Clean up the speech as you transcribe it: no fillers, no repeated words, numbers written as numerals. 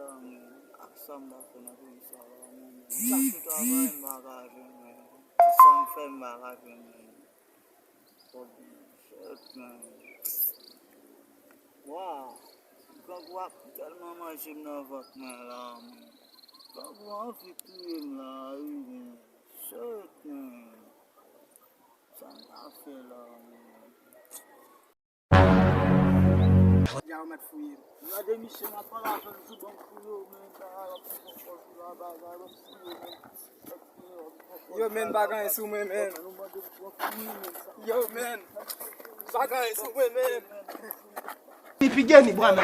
la men. Aksan ba fe nan pou sa la men. Sak tout travay bagage men. San fe bagage men. Shit men. Wow. Quand wap tellement manje nan vot men la men. Quand wap fi touye la men. Shit men. San a fe la men. Ya ou met fouye. La demisyon a pa la fen sou bon fouyo men. La bagay Yo men bagay sou men men. Yo men. Bagay sou men men. Nipigeni bwana.